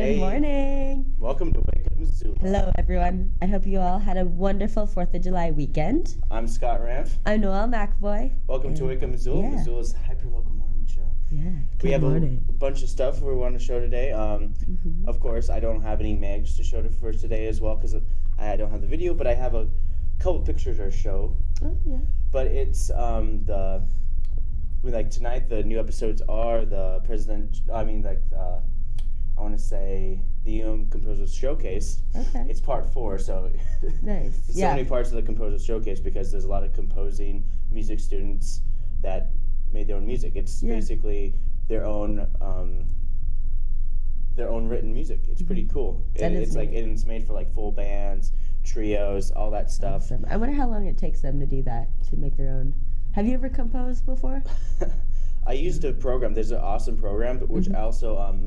Good morning. Welcome to Wake Up Missoula. Hello, everyone. I hope you all had a wonderful 4th of July weekend. I'm Scott Ramf. I'm Noelle McAvoy. Welcome to Wake Up Missoula, Missoula's hyperlocal morning show. Yeah, we have morning. a bunch of stuff we want to show today. Of course, I don't have any mags to show for today as well because I don't have the video, but I have a couple pictures to show. Oh, yeah. But it's tonight the new episodes are the I want to say the Composers Showcase. Okay. It's part 4, so Nice. there's so many parts of the Composers Showcase because there's a lot of composing music students that made their own music. It's basically their own written music. It's pretty cool. It's made for like full bands, trios, all that stuff. Awesome. I wonder how long it takes them to do that, to make their own. Have you ever composed before? I used a program. There's an awesome program, which also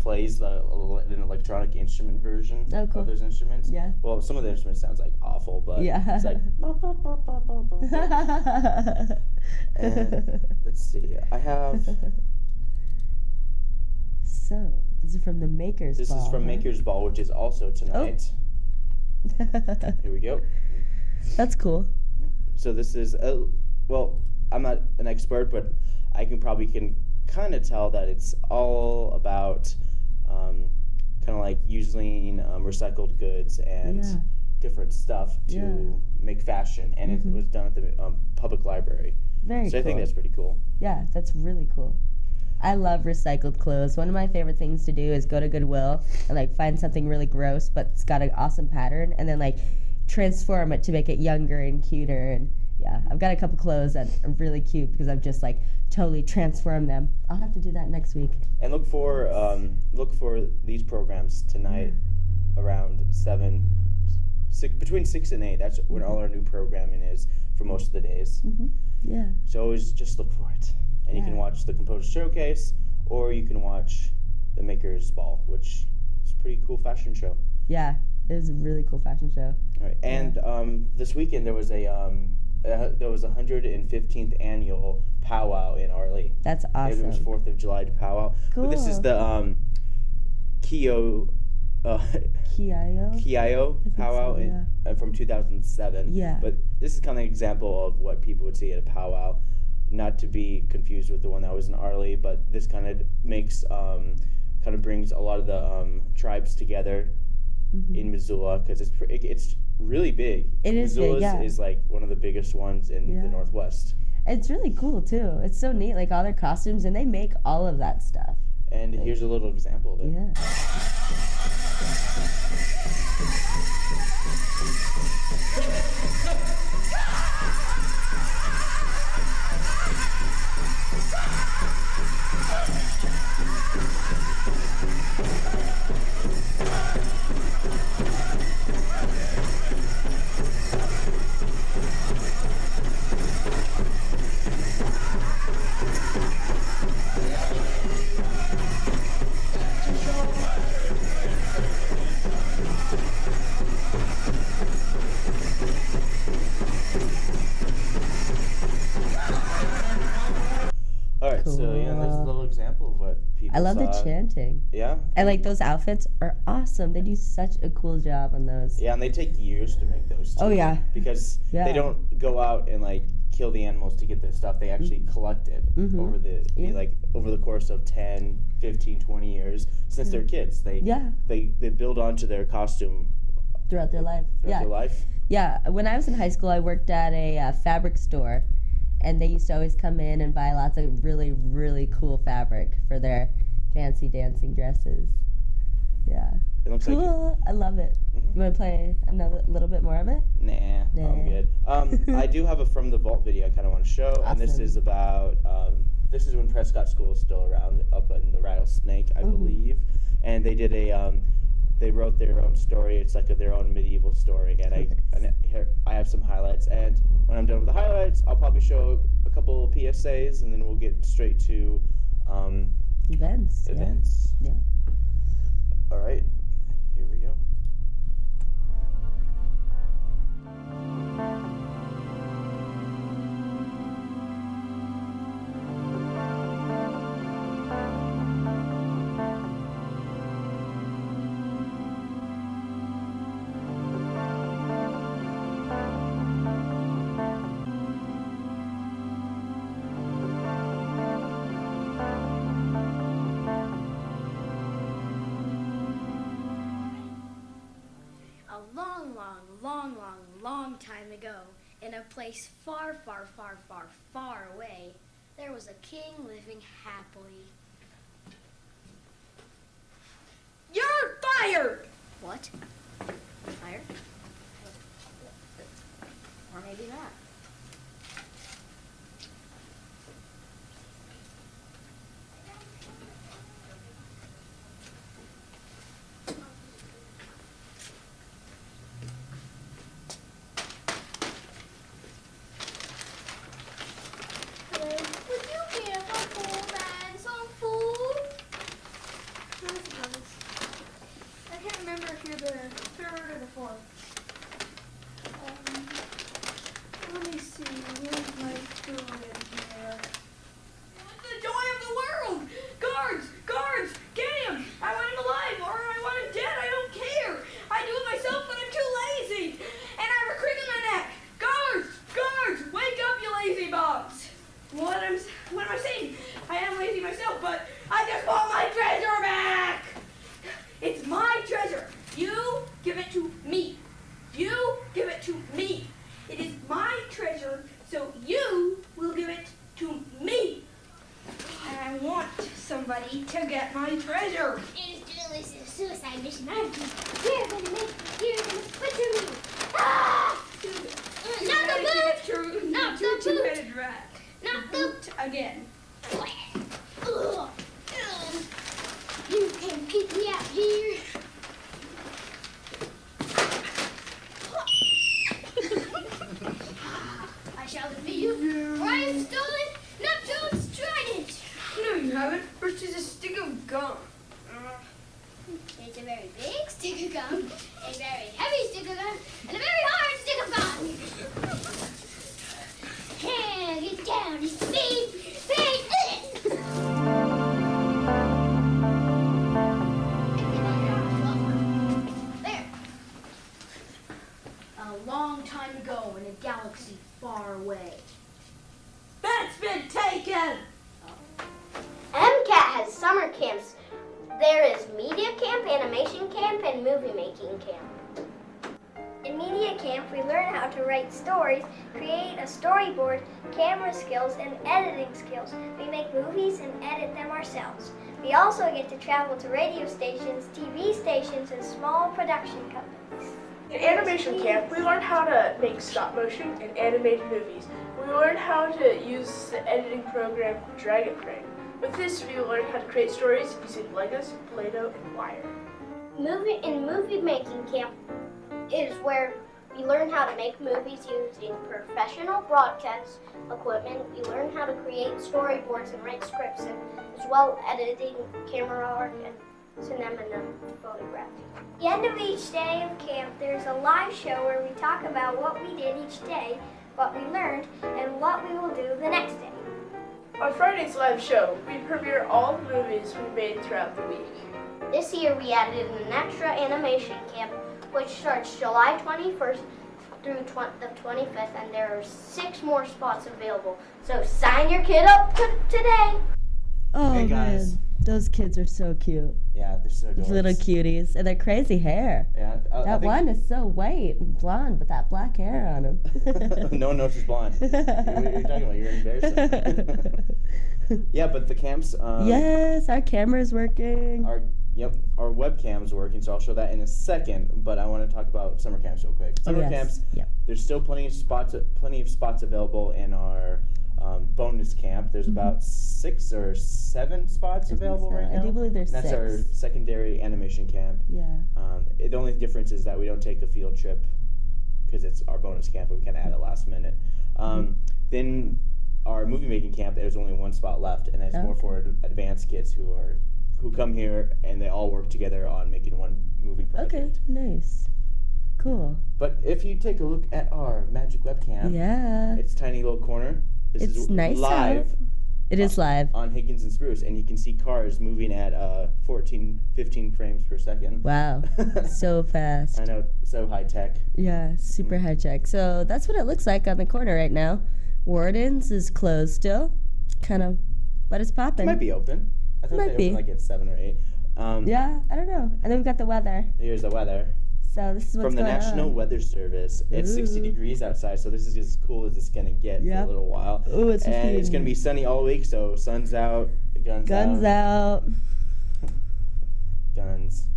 plays an electronic instrument version of those instruments. Yeah. Well, some of the instruments sounds like awful, but it's like. Let's see. I have. So this is from the Makers Ball. This is from Makers Ball, which is also tonight. Oh. Here we go. That's cool. So this is well, I'm not an expert, but I can kind of tell that it's all about kind of like using recycled goods and different stuff to make fashion, and it was done at the public library. Very cool. So I think that's pretty cool. Yeah, that's really cool. I love recycled clothes. One of my favorite things to do is go to Goodwill and find something really gross, but it's got an awesome pattern, and then transform it to make it younger and cuter. And yeah, I've got a couple clothes that are really cute because I've just totally transformed them. I'll have to do that next week. And look for these programs tonight around between 6 and 8. That's when all our new programming is for most of the days. Yeah. So always just look for it. And you can watch the Composer Showcase, or you can watch the Makers Ball, which is a pretty cool fashion show. Yeah, it was a really cool fashion show. All right. And this weekend there was a 115th annual powwow in Arley. That's awesome. It was 4th of July powwow. Cool. But this is the Kio powwow from 2007. Yeah. But this is kind of an example of what people would see at a powwow, not to be confused with the one that was in Arley, but this kind of makes brings a lot of the tribes together in Missoula, because it's really big. It is Missoula's big, yeah. is one of the biggest ones in the Northwest. It's really cool too. It's so neat, all their costumes, and they make all of that stuff. And here's a little example of it. Yeah. Alright, so there's a little example of what people I love the chanting. Yeah? And those outfits are awesome. They do such a cool job on those. Yeah, and they take years to make those too. Oh, yeah. Because they don't go out and kill the animals to get this stuff. They actually collect it over the course of 10, 15, 20 years since they're kids. They build onto their costume throughout their life. Their life. Yeah, when I was in high school, I worked at a fabric store, and they used to always come in and buy lots of really, really cool fabric for their fancy dancing dresses. Yeah. It looks cool. I love it. You want to play another little bit more of it? Nah. I'm good. I do have a From the Vault video I kind of want to show, and this is about this is when Prescott School is still around, up in the Rattlesnake, I believe, and they did they wrote their own story. It's their own medieval story, and here I have some highlights. And when I'm done with the highlights, I'll probably show a couple of PSAs, and then we'll get straight to events. Yeah. All right, here we go. in a place far, far, far, far, far away, there was a king living happily. You're fired! What? Fired? Or maybe not. Would you give a poor man some food? I can't remember if you're the third or the fourth. Let me see. Where's my food in here? The joy of the world! Guards! Guards! Get him! I want him alive or I want him dead. I don't care. I do it myself, but I'm too lazy. And I have a crick in my neck. Guards! Guards! Wake up, you lazy bums! What am I saying? I am lazy myself, but I just want my treasure back! It's my treasure. You give it to me. You give it to me. It is my treasure, so you will give it to me. And I want somebody to get my treasure. It is Julie's suicide mission. You're gonna butcher me. Ah! Not the boot! Not the boot! Two-headed rat. Not the boot! Again. Ugh. You can keep me out here. I shall defeat you, for I have stolen Neptune's trident. No, you haven't. First is a stick of gum. It's a very big stick of gum, a very heavy stick of gum, and a very hard stick of gum. And get down, speed, speed. There. A long time ago in a galaxy far away. That's been taken! MCAT has summer camps. There is media camp, animation camp, and movie making camp. In media camp, we learn how to write stories, create a storyboard, camera skills, and editing skills. We make movies and edit them ourselves. We also get to travel to radio stations, TV stations, and small production companies. In animation camp, we learn how to make stop motion and animated movies. We learn how to use the editing program Dragon Frame. With this, we learn how to create stories using Legos, Play-Doh, and wire. In movie making camp is where we learn how to make movies using professional broadcast equipment. We learn how to create storyboards and write scripts, and as well editing, camera work, and cinema and photography. At the end of each day of camp, there's a live show where we talk about what we did each day, what we learned, and what we will do the next day. On Friday's live show, we premiere all the movies we made throughout the week. This year we added an extra animation camp, which starts July 21st through the 25th, and there are 6 more spots available. So sign your kid up today. Oh Hey, guys. man, those kids are so cute. Yeah, they're so adorable. Little cuties, and their crazy hair. Yeah, I That think- one is so white and blonde, but that black hair on him. No one knows she's blonde. What are you talking about? You're embarrassing. Yeah, but the camps. Yes, our camera's working. Our webcam's working, so I'll show that in a second. But I want to talk about summer camps real quick. Summer yes. camps. Yep. There's still plenty of spots available in our bonus camp. There's about 6 or 7 spots available so. right now. I do believe there's and that's 6. our secondary animation camp. Yeah. The only difference is that we don't take a field trip because it's our bonus camp, but we kind of add it last minute. Then our movie making camp, there's only 1 spot left, and it's more for advanced kids who come here and they all work together on making one movie project. Okay, nice. Cool. But if you take a look at our magic webcam, Yeah. it's tiny little corner. This It's is nice live. out. It is live. On Higgins and Spruce, and you can see cars moving at 14, 15 frames per second. Wow. So fast. I know, so high tech. Yeah, super high tech. So that's what it looks like on the corner right now. Warden's is closed still, kind of, but it's It popping. might be open. I thought Might they be. opened like at 7 or 8. Yeah, I don't know. And then we've got the weather. Here's the weather. So this is what's From the going National on. Weather Service. It's 60 Ooh. degrees outside, so this is as cool as it's going to get for a Yep. little while. Ooh, it's And it's going to 15. be sunny all week, so sun's out, Guns out. Guns.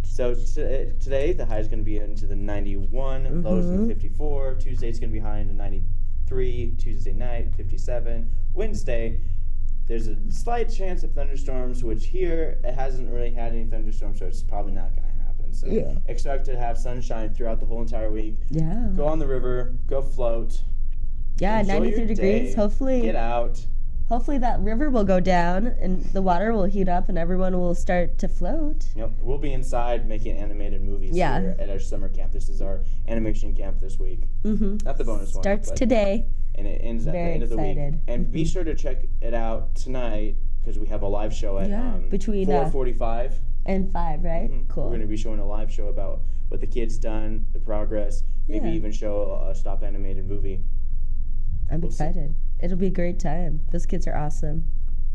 So today, the high is going to be into the 91, lows in the 54. Tuesday, it's going to be high into 93. Tuesday night, 57. Wednesday, there's a slight chance of thunderstorms, which here, it hasn't really had any thunderstorms, so it's probably not going to happen. So Yeah. expect to have sunshine throughout the whole entire week. Yeah. Go on the river, go float. Yeah, Enjoy 93 your degrees. day. Hopefully Get out. hopefully that river will go down and the water will heat up and everyone will start to float. Yep, we'll be inside making animated movies Yeah. here at our summer camp. This is our animation camp this week. Not the bonus one. Starts but- today. And it ends at the Very end of the week. excited. And be sure to check it out tonight because we have a live show at between 4:45. and 5, right? Cool. We're going to be showing a live show about what the kids done, the progress, maybe Yeah. even show a stop animated movie. I'm We'll see. excited. It'll be a great time. Those kids are awesome.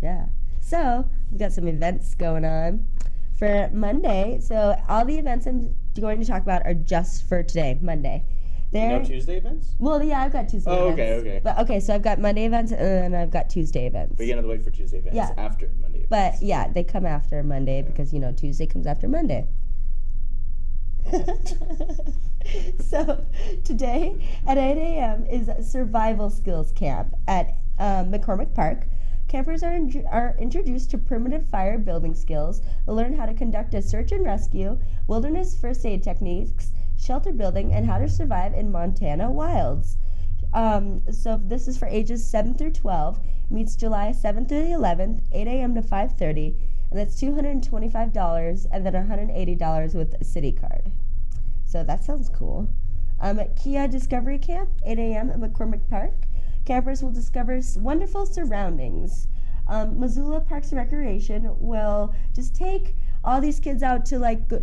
Yeah. So we've got some events going on for Monday. So all the events I'm going to talk about are just for today, Monday. No Tuesday events? Well, yeah, I've got Tuesday Oh, events. okay. But okay, so I've got Monday events and then I've got Tuesday events. But you got to wait for Tuesday events Yeah. after Monday events. But yeah, they come after Monday because Tuesday comes after Monday. So today at 8 a.m. is Survival Skills Camp at McCormick Park. Campers are introduced to primitive fire building skills. They'll learn how to conduct a search and rescue, wilderness first aid techniques, shelter building, and how to survive in Montana wilds. So this is for ages 7 through 12. Meets July 7th through the 11th, 8 a.m. to 5:30, and that's $225 and then $180 with a city card. So that sounds cool. At Kia Discovery Camp, 8 a.m. at McCormick Park, campers will discover wonderful surroundings. Missoula Parks and Recreation will just take all these kids out to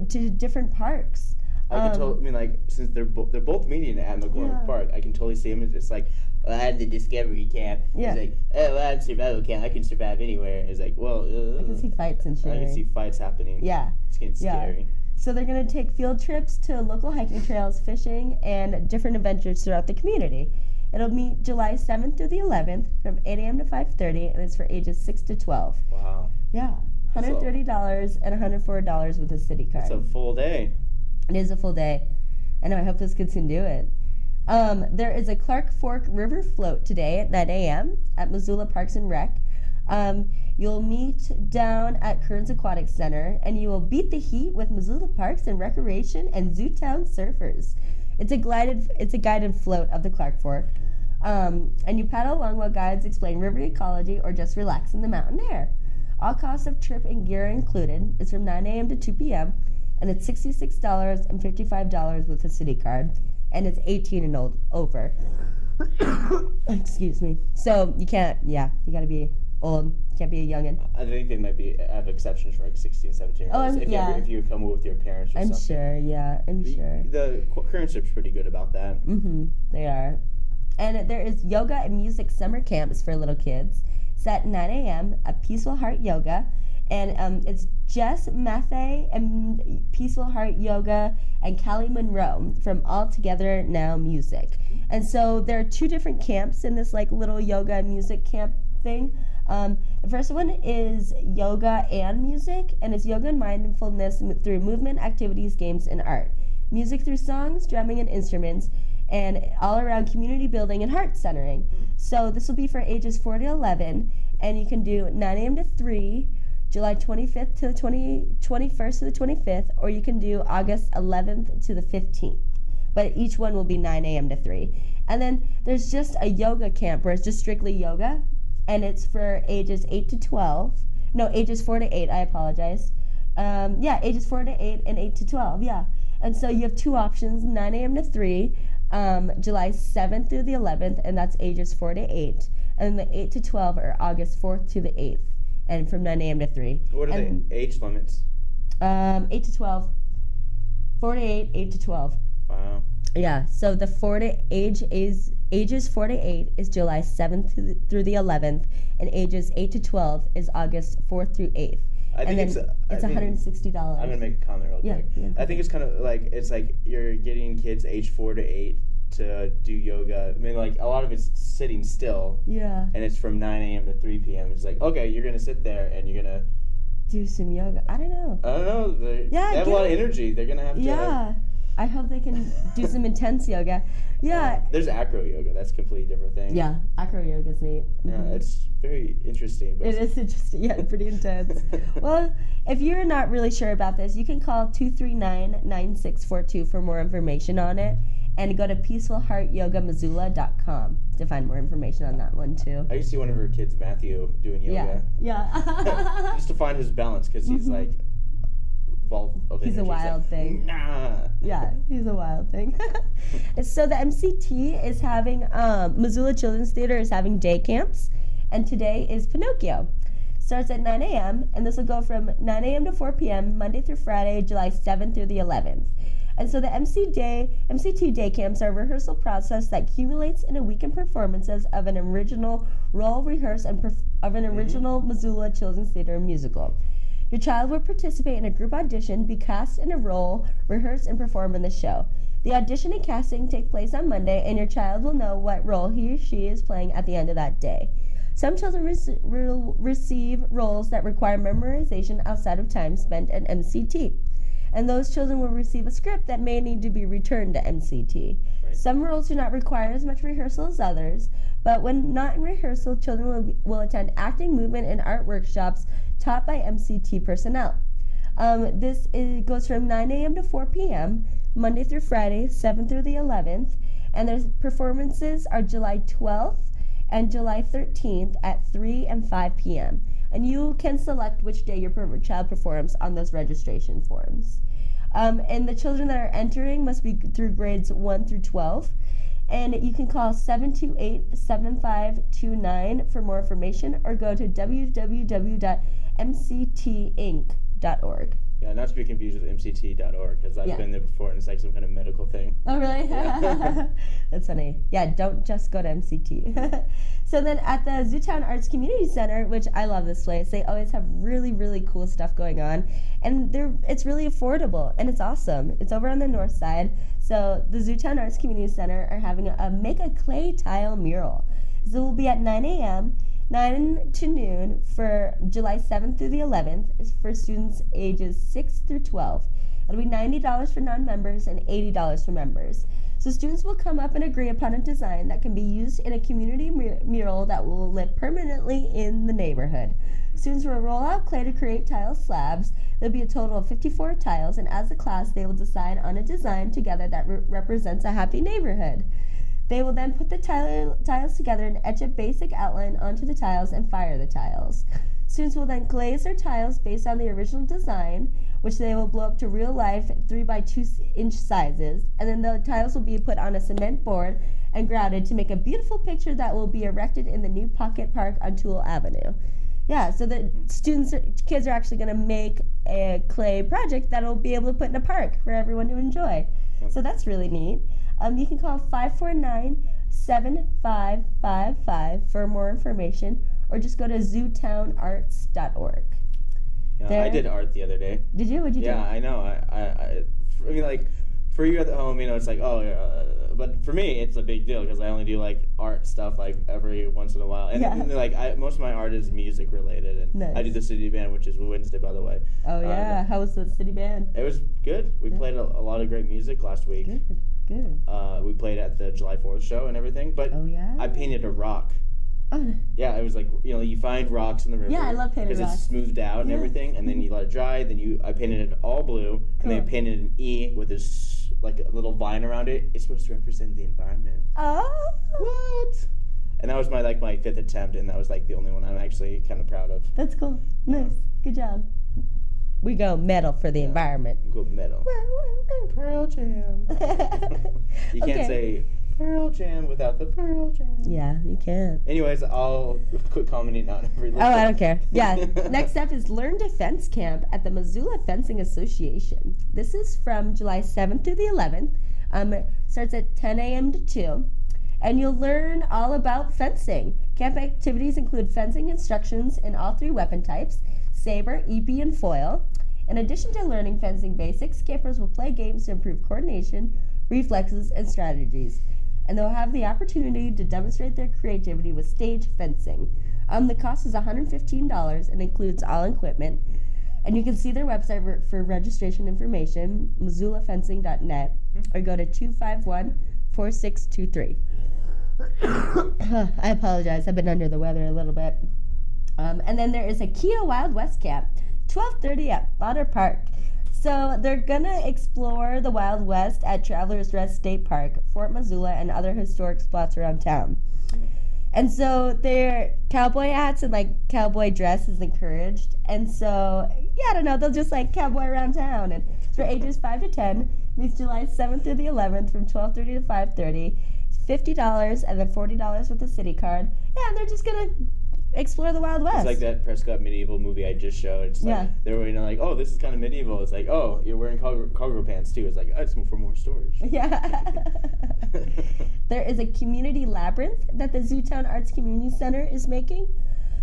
to different parks. Since they're both meeting at McCormick Park, I can totally see them. It's like, well, I'm the Discovery Camp. Yeah. It's like, oh, well, I'm Survival Camp. I can survive anywhere. It's like, well, I can see fights and shit. I can see fights happening. Yeah. It's getting scary. So they're going to take field trips to local hiking trails, fishing, and different adventures throughout the community. It'll meet July 7th through the 11th from 8 a.m. to 5:30, and it's for ages 6 to 12. Wow. Yeah. $130 and $104 with a city card. It's a full day. It is a full day. I know, I hope those kids can do it. There is a Clark Fork River float today at 9 a.m. at Missoula Parks and Rec. You'll meet down at Kearns Aquatic Center, and you will beat the heat with Missoula Parks and Recreation and Zootown surfers. It's a guided float of the Clark Fork, and you paddle along while guides explain river ecology or just relax in the mountain air. All costs of trip and gear are included. It's from 9 a.m. to 2 p.m., and it's $66 and $55 with a city card, and it's 18 and over. Excuse me. So you can't, you gotta be old. You can't be a youngin'. I think they have exceptions for like 16, 17 year olds. If you come with your parents or I'm something. sure, yeah, I'm sure. The current trip's pretty good about that. They are. And there is yoga and music summer camps for little kids. It's at 9 a.m. at Peaceful Heart Yoga. And it's Jess Mathay and Peaceful Heart Yoga and Callie Monroe from All Together Now Music. And so there are two different camps in this little yoga and music camp thing. The first one is yoga and music, and it's yoga and mindfulness through movement, activities, games, and art. Music through songs, drumming, and instruments, and all around community building and heart centering. So this will be for ages 4 to 11, and you can do 9 a.m. to 3, July 25th to the 21st to the 25th, or you can do August 11th to the 15th. But each one will be 9 a.m. to 3. And then there's just a yoga camp where it's just strictly yoga, and it's for ages 8 to 12. No, ages 4 to 8, I apologize. Ages 4 to 8 and 8 to 12, yeah. And so you have two options, 9 a.m. to 3, July 7th through the 11th, and that's ages 4 to 8. And the 8 to 12 are August 4th to the 8th, and from 9 a.m. to 3. What are the age limits? 8 to 12. 4 to 8, 8 to 12. Wow. Yeah, so the ages 4 to 8 is July 7th through the 11th, and ages 8 to 12 is August 4th through 8th. I think and then it's $160. I'm gonna make a comment real quick. Yeah, I think it's kind of like you're getting kids age 4 to 8 to do yoga. I mean, like a lot of it's sitting still. Yeah. And it's from 9 a.m. to 3 p.m. It's like, okay, you're gonna sit there and you're gonna do some yoga. I don't know. They have a lot of energy. They're gonna have to. Yeah. I hope they can do some intense yoga. Yeah. There's acro yoga. That's a completely different thing. Yeah, acro yoga's neat. Yeah, it's very interesting. But it is interesting. Yeah, pretty intense. Well, if you're not really sure about this, you can call 239-9642 for more information on it, and go to peacefulheartyogamissoula.com to find more information on that one too. I used to see one of her kids, Matthew, doing yoga. Yeah. Just to find his balance, because he's like ball of he's energy. A wild thing. Nah. Yeah, he's a wild thing. So the MCT is having Missoula Children's Theater is having day camps, and today is Pinocchio. Starts at 9 a.m. and this will go from 9 a.m. to 4 p.m. Monday through Friday, July 7th through the 11th. And so the MCT day camps are a rehearsal process that accumulates in a weekend performances of an original role rehearse and of an original Missoula Children's Theater musical. Your child will participate in a group audition, be cast in a role, rehearse, and perform in the show. The audition and casting take place on Monday, and your child will know what role he or she is playing at the end of that day. Some children will receive roles that require memorization outside of time spent at MCT. And those children will receive a script that may need to be returned to MCT. Right. Some roles do not require as much rehearsal as others, but when not in rehearsal, children will attend acting, movement, and art workshops taught by MCT personnel. This goes from 9 a.m. to 4 p.m., Monday through Friday, 7th through the 11th, and their performances are July 12th and July 13th at 3 and 5 p.m. And you can select which day your child performs on those registration forms. And the children that are entering must be through grades 1 through 12. And you can call 728-7529 for more information, or go to www.mctinc.org. Yeah, not to be confused with mct.org, because I've been there before and it's like some kind of medical thing. Oh, really? Yeah. That's funny. Yeah, don't just go to MCT. So then at the Zootown Arts Community Center, which I love this place, they always have really, really cool stuff going on. And it's really affordable, and it's awesome. It's over on the north side. So the Zootown Arts Community Center are having a Make a Clay Tile Mural. So it will be at 9 a.m., 9 to noon for July 7th through the 11th for students ages 6 through 12. It'll be $90 for non-members and $80 for members. So students will come up and agree upon a design that can be used in a community mural that will live permanently in the neighborhood. Students will roll out clay to create tile slabs. There'll be a total of 54 tiles, and as a class, they will decide on a design together that represents a happy neighborhood. They will then put the tiles together and etch a basic outline onto the tiles and fire the tiles. Students will then glaze their tiles based on the original design, which they will blow up to real life 3 by 2 inch sizes, and then the tiles will be put on a cement board and grouted to make a beautiful picture that will be erected in the new Pocket Park on Toole Avenue. Yeah, so the kids are actually going to make a clay project that will be able to put in a park for everyone to enjoy. So that's really neat. You can call 549-7555 for more information, or just go to zootownarts.org. Yeah, I did art the other day. Did you? What'd you do? Yeah, I know. I mean, like, for you at home, you know, it's like, but for me, it's a big deal because I only do like art stuff like every once in a while, and like most of my art is music related, and nice. I do the city band, which is Wednesday, by the way. Oh yeah, how was the city band? It was good. We played a lot of great music last week. Good. We played at the July 4th show and everything, but I painted a rock. Oh. Yeah, it was like, you know, you find rocks in the river. Yeah, I love painting rocks. Because it's smoothed out and everything, and then you let it dry. Then I painted it all blue, and then I painted an E with this like a little vine around it. It's supposed to represent the environment. Oh. What? And that was my 5th attempt, and that was like the only one I'm actually kind of proud of. That's cool. Nice. Good job. We go metal for the environment. Go metal. Pearl Jam. You can't say Pearl Jam without the Pearl Jam. Yeah, you can't. Anyways, I'll quit commenting on every little I don't care. Yeah. Next up is Learn to Fence Camp at the Missoula Fencing Association. This is from July 7th through the 11th. Starts at 10 a.m. to 2. And you'll learn all about fencing. Camp activities include fencing instructions in all 3 weapon types, saber, épée, and foil. In addition to learning fencing basics, campers will play games to improve coordination, reflexes, and strategies. And they'll have the opportunity to demonstrate their creativity with stage fencing. The cost is $115 and includes all equipment. And you can see their website for registration information, missoulafencing.net, or go to 251-4623. I apologize. I've been under the weather a little bit. And then there is a Kia Wild West camp, 12:30 at Bonner Park. So they're going to explore the Wild West at Travelers Rest State Park, Fort Missoula, and other historic spots around town. And so their cowboy hats and like cowboy dress is encouraged. And so, yeah, I don't know, they'll just like cowboy around town. And it's for ages 5 to 10. Meets July 7th through the 11th from 12:30 to 5:30. It's $50 and then $40 with the city card. Yeah, and they're just going to explore the Wild West. It's like that Prescott medieval movie I just showed. It's like they're like, oh, this is kind of medieval. It's like, oh, you're wearing cargo pants too. It's like, oh, it's for more storage. Yeah. There is a community labyrinth that the Zootown Arts Community Center is making.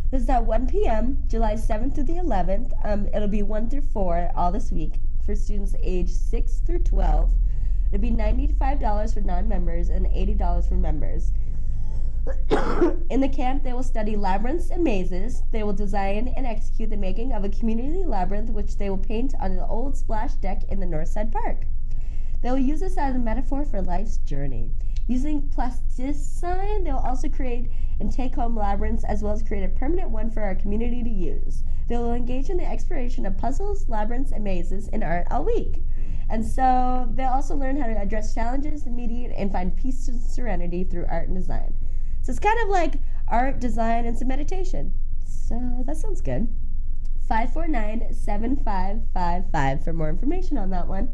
This is at 1 p.m., July 7th through the 11th. It'll be 1 through 4 all this week for students age 6 through 12. It'll be $95 for non-members and $80 for members. In the camp, they will study labyrinths and mazes. They will design and execute the making of a community labyrinth, which they will paint on the old splash deck in the Northside Park. They will use this as a metaphor for life's journey. Using plasticine, they will also create and take home labyrinths, as well as create a permanent one for our community to use. They will engage in the exploration of puzzles, labyrinths, and mazes in art all week. And so they'll also learn how to address challenges, mediate, and find peace and serenity through art and design. So it's kind of like art, design, and some meditation. So that sounds good. 549-7555 for more information on that one.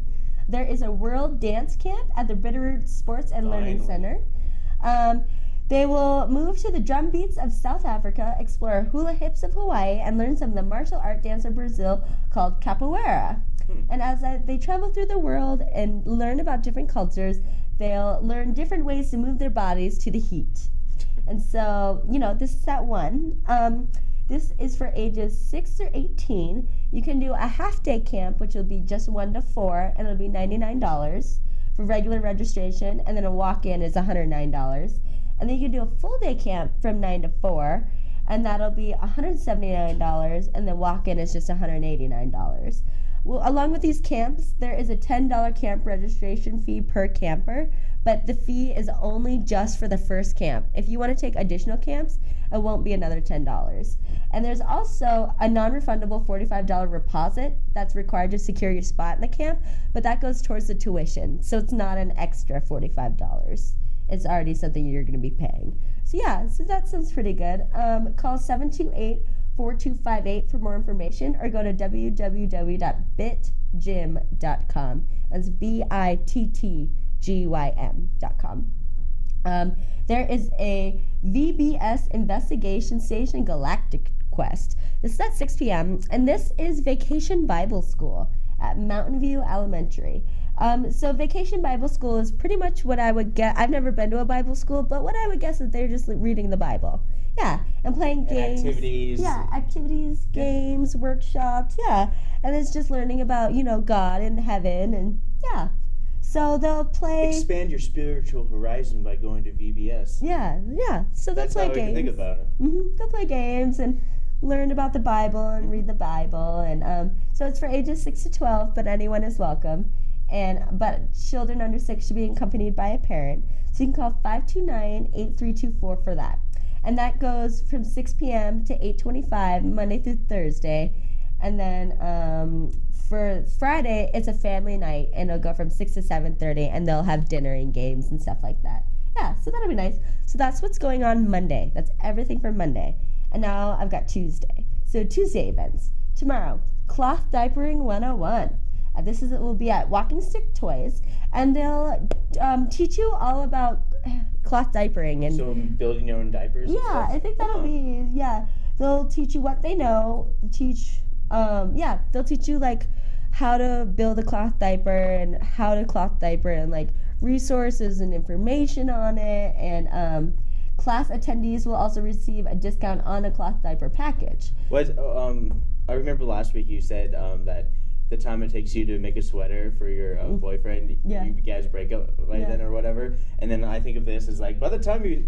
There is a World Dance Camp at the Bitterroot Sports and Learning Center. They will move to the drum beats of South Africa, explore hula hips of Hawaii, and learn some of the martial art dance of Brazil called capoeira. And as they travel through the world and learn about different cultures, they'll learn different ways to move their bodies to the heat. And so, this is at 1. This is for ages 6 through 18. You can do a half-day camp, which will be just 1 to 4, and it'll be $99 for regular registration, and then a walk-in is $109. And then you can do a full-day camp from 9 to 4, and that'll be $179, and then walk-in is just $189. Well, along with these camps, there is a $10 camp registration fee per camper, but the fee is only just for the first camp. If you want to take additional camps, it won't be another $10. And there's also a non-refundable $45 deposit that's required to secure your spot in the camp, but that goes towards the tuition, so it's not an extra $45. It's already something you're going to be paying. So that sounds pretty good. Call 728-4258 for more information, or go to www.bitgym.com. That's BITTGYM.com. There is a VBS investigation station Galactic Quest. This is at 6 p.m. and this is Vacation Bible School at Mountain View Elementary. So Vacation Bible School is pretty much what I would get. I've never been to a Bible school, but what I would guess is they're just reading the Bible. Yeah, and playing games. Activities. Yeah, activities, games, workshops, and it's just learning about, God and heaven, and So they'll play... Expand your spiritual horizon by going to VBS. Yeah. So they'll play games. That's how I can think about it. They'll play games and learn about the Bible and read the Bible. And so it's for ages 6 to 12, but anyone is welcome. But children under 6 should be accompanied by a parent. So you can call 529-8324 for that. And that goes from 6 p.m. to 8:25, Monday through Thursday. And then for Friday, it's a family night, and it'll go from 6 to 7:30, and they'll have dinner and games and stuff like that. Yeah, so that'll be nice. So that's what's going on Monday. That's everything for Monday. And now I've got Tuesday. So Tuesday events. Tomorrow, Cloth Diapering 101. It will be at Walking Stick Toys, and they'll teach you all about cloth diapering. And so building your own diapers? Yeah, I think that'll be, They'll teach you what they know, they'll teach you, like, how to build a cloth diaper and how to cloth diaper and, like, resources and information on it. And class attendees will also receive a discount on a cloth diaper package. I remember last week you said that the time it takes you to make a sweater for your boyfriend, Yeah. you guys break up by then or whatever. And then I think of this as like, by the time you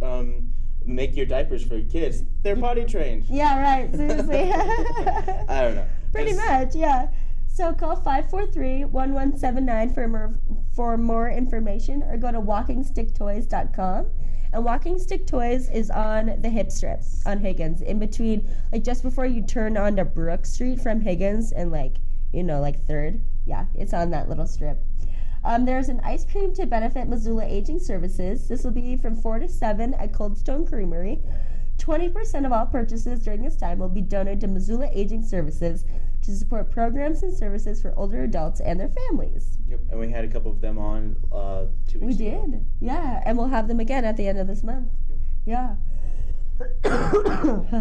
make your diapers for your kids, they're potty trained. Yeah, right. Seriously. I don't know. Pretty much, yeah. So call 543-1179 for more information, or go to walkingsticktoys.com. And Walking Stick Toys is on the hip strip on Higgins, in between, like just before you turn onto Brook Street from Higgins and like 3rd. Yeah, it's on that little strip. There's an ice cream to benefit Missoula Aging Services. This will be from 4 to 7 at Cold Stone Creamery. 20% of all purchases during this time will be donated to Missoula Aging Services to support programs and services for older adults and their families. Yep, and we had a couple of them on 2 weeks ago. We did, yeah, and we'll have them again at the end of this month. Yeah.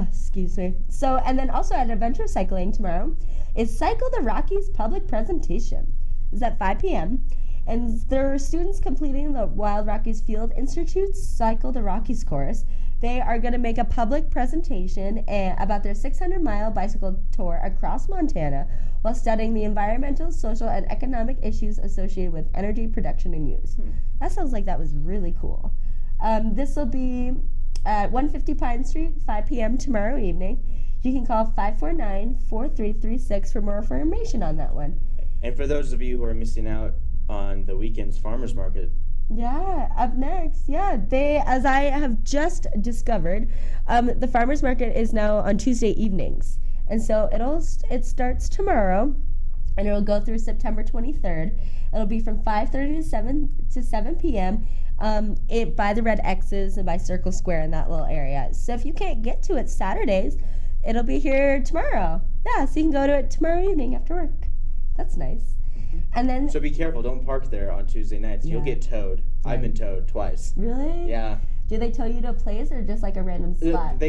Excuse me. So, and then also at Adventure Cycling tomorrow is Cycle the Rockies public presentation. It's at 5 p.m. And there are students completing the Wild Rockies Field Institute's Cycle the Rockies course. They are going to make a public presentation about their 600-mile bicycle tour across Montana while studying the environmental, social, and economic issues associated with energy production and use. That sounds like that was really cool. This will be at 150 Pine Street, 5 p.m. tomorrow evening. You can call 549-4336 for more information on that one. And for those of you who are missing out on the weekend's farmers market, yeah, up next. Yeah, as I have just discovered, the farmers market is now on Tuesday evenings, and so it starts tomorrow, and it'll go through September 23rd. It'll be from 5:30 to 7 p.m. By the red X's and by Circle Square in that little area. So if you can't get to it Saturdays, it'll be here tomorrow. Yeah, so you can go to it tomorrow evening after work. That's nice. And then, so be careful. Don't park there on Tuesday nights. You'll get towed. Right. I've been towed twice. Really? Yeah. Do they tow you to a place or just like a random spot?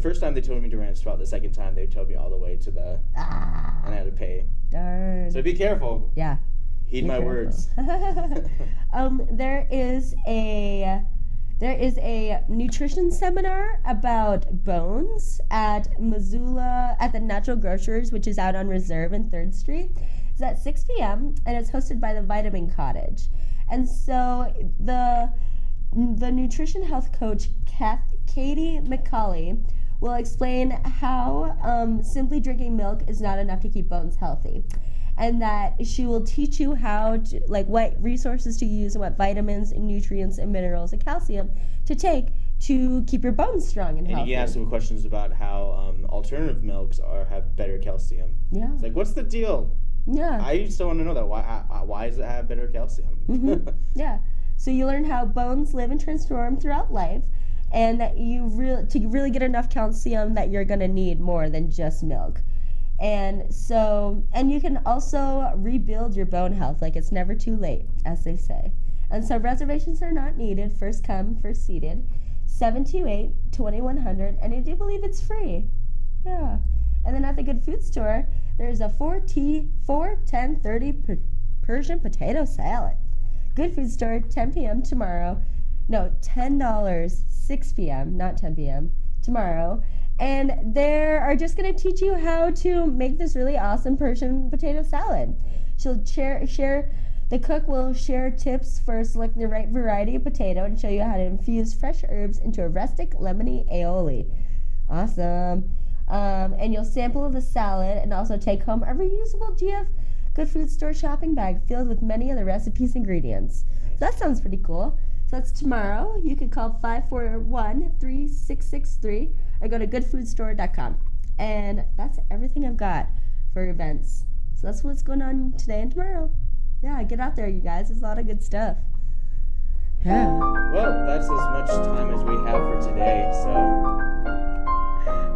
First time they towed me to a random spot. The second time they towed me all the way to the and I had to pay. Darn. So be careful. Yeah. Heed my words. There is a nutrition seminar about bones at Missoula at the Natural Grocers, which is out on Reserve and 3rd Street. It's at 6 p.m. and it's hosted by the Vitamin Cottage. And so the nutrition health coach Katie McCauley will explain how simply drinking milk is not enough to keep bones healthy, and that she will teach you how to, like, what resources to use and what vitamins and nutrients and minerals and calcium to take to keep your bones strong and healthy. And you can ask some questions about how alternative milks have better calcium. Yeah. It's like, what's the deal? Yeah. I still want to know that. Why does it have better calcium? Mm-hmm. Yeah. So you learn how bones live and transform throughout life, and that to really get enough calcium that you're going to need more than just milk. And you can also rebuild your bone health. Like, it's never too late, as they say. And so reservations are not needed. First come, first seated. 728-2100, and I do believe it's free. Yeah. And then at the Good Food Store, there's a 4-10-30 Persian potato salad. Good Food Store, 10 p.m. tomorrow. No, $10, 6 p.m., not 10 p.m., tomorrow. And they are just going to teach you how to make this really awesome Persian potato salad. She'll the cook will share tips for selecting the right variety of potato and show you how to infuse fresh herbs into a rustic lemony aioli. Awesome. And you'll sample the salad and also take home a reusable GF Good Food Store shopping bag filled with many of the recipe's ingredients. So that sounds pretty cool. So that's tomorrow. You can call 541-3663 or go to goodfoodstore.com. And that's everything I've got for events. So that's what's going on today and tomorrow. Yeah, get out there, you guys. There's a lot of good stuff. Yeah. Well, that's as much time as we have for today, so...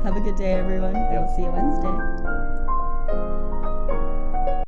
Have a good day, everyone. And we'll see you Wednesday.